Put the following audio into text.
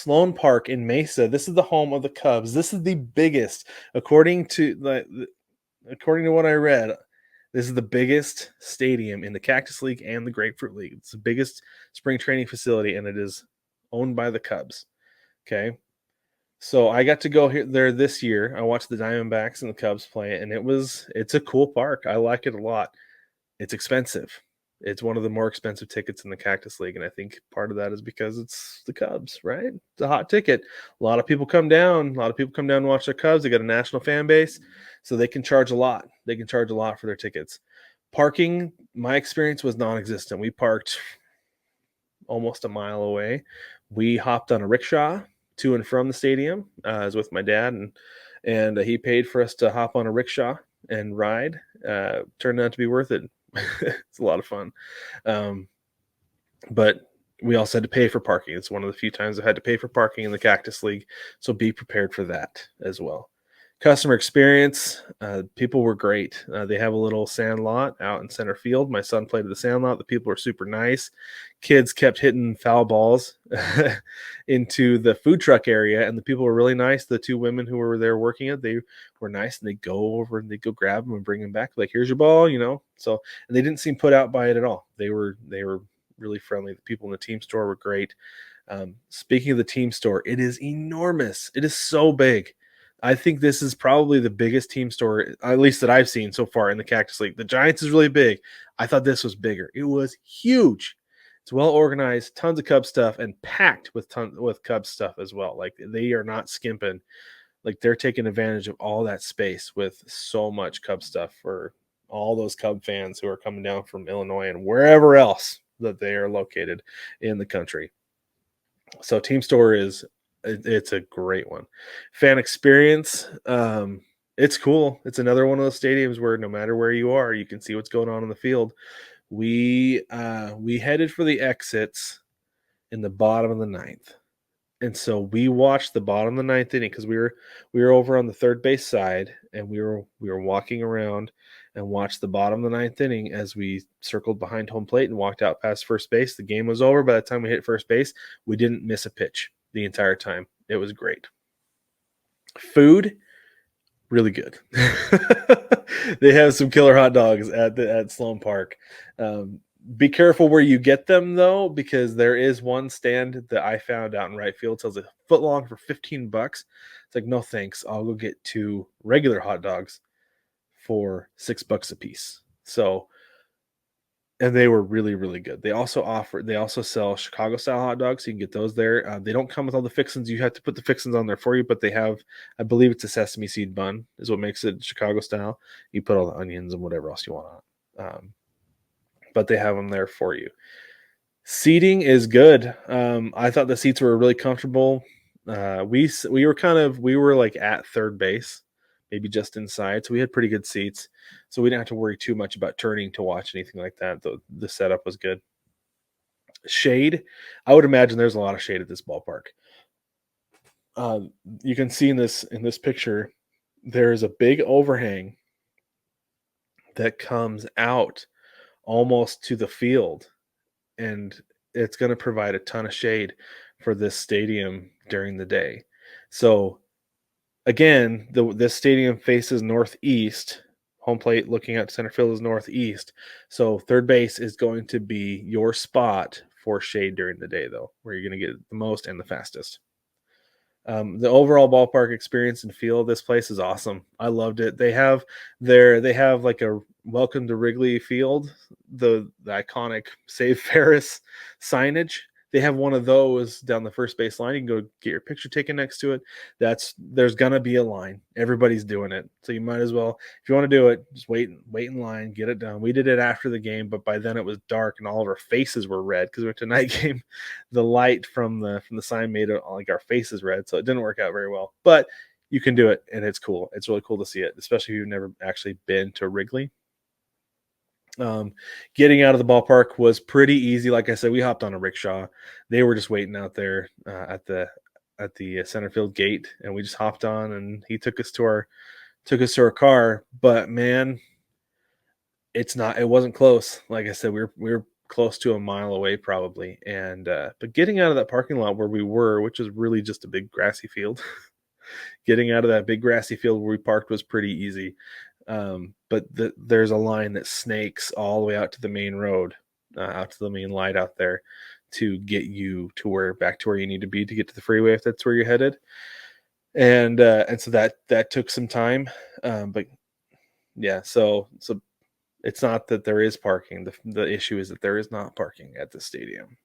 Sloan Park in Mesa. This is the home of the Cubs. This is the biggest, according to according to what I read. This is the biggest stadium in the Cactus League and the Grapefruit League. It's the biggest spring training facility, and it is owned by the Cubs. Okay, so I got to go there this year. I watched the Diamondbacks and the Cubs play, and it's a cool park. I like it a lot. It's expensive. It's one of the more expensive tickets in the Cactus League, and I think part of that is because it's the Cubs, right? It's a hot ticket. A lot of people come down. A lot of people come down and watch their Cubs. They got a national fan base, so they can charge a lot. They can charge a lot for their tickets. Parking, my experience was non-existent. We parked almost a mile away. We hopped on a rickshaw to and from the stadium. I was with my dad, and he paid for us to hop on a rickshaw and ride. Turned out to be worth it. It's a lot of fun. But we also had to pay for parking. It's one of the few times I had to pay for parking in the Cactus League. So be prepared for that as well. Customer experience, people were great. They have a little sand lot out in center field. My son played at the sand lot. The people were super nice. Kids kept hitting foul balls into the food truck area, and the people were really nice. The two women who were there working it, they were nice, and they go over and they go grab them and bring them back. Like, here's your ball, So, and they didn't seem put out by it at all. They were really friendly. The people in the team store were great. Speaking of the team store, it is enormous. It is so big. I think this is probably the biggest team store, at least that I've seen so far in the Cactus League. The Giants is really big. I thought this was bigger. It was huge. It's well organized, tons of Cubs stuff, and packed with Cubs stuff as well. Like, they are not skimping. Like, they're taking advantage of all that space with so much Cubs stuff for all those Cub fans who are coming down from Illinois and wherever else that they are located in the country. So team store it's a great one. Fan experience, it's cool. It's another one of those stadiums where no matter where you are, you can see what's going on in the field. We headed for the exits in the bottom of the ninth, and so we watched the bottom of the ninth inning because we were over on the third base side, and we were walking around and watched the bottom of the ninth inning as we circled behind home plate and walked out past first base. The game was over by the time we hit first base. We didn't miss a pitch the entire time. It was great. Food, really good. They have some killer hot dogs at Sloan Park. Be careful where you get them, though, because there is one stand that I found out in right field. It sells a foot long for $15. It's like, no thanks. I'll go get 2 regular hot dogs for $6 a piece. So, and they were really, really good. They also sell Chicago style hot dogs. So you can get those there. They don't come with all the fixings. You have to put the fixings on there for you, but they have, I believe it's a sesame seed bun is what makes it Chicago style. You put all the onions and whatever else you want on. But they have them there for you. Seating is good. I thought the seats were really comfortable. We were like at third base, maybe just inside. So we had pretty good seats. So we didn't have to worry too much about turning to watch anything like that. The setup was good. Shade. I would imagine there's a lot of shade at this ballpark. You can see in this picture, there is a big overhang that comes out almost to the field, and it's going to provide a ton of shade for this stadium during the day. So again, this stadium faces northeast. Home plate looking at center field is northeast. So third base is going to be your spot for shade during the day, though, where you're going to get the most and the fastest. The overall ballpark experience and feel of this place is awesome. I loved it. They have like a welcome to Wrigley Field, the iconic Save Ferris signage. They have one of those down the first base line. You can go get your picture taken next to it. There's gonna be a line. Everybody's doing it, so you might as well, if you want to do it, just wait in line, get it done. We did it after the game, but by then it was dark and all of our faces were red because we went to night game. The light from the sign made it like our faces red, so it didn't work out very well. But you can do it, and it's cool. It's really cool to see it, especially if you've never actually been to Wrigley. Getting out of the ballpark was pretty easy. Like I said, we hopped on a rickshaw. They were just waiting out there at the center field gate, and we just hopped on, and he took us to our car. But man, it wasn't close. Like I said, we were close to a mile away probably, and, but getting out of that parking lot where we were, which is really just a big grassy field, getting out of that big grassy field where we parked was pretty easy. But there's a line that snakes all the way out to the main road, out to the main light out there to get you to where back to where you need to be to get to the freeway if that's where you're headed. And so that took some time. But yeah, so it's not that there is parking. The issue is that there is not parking at the stadium.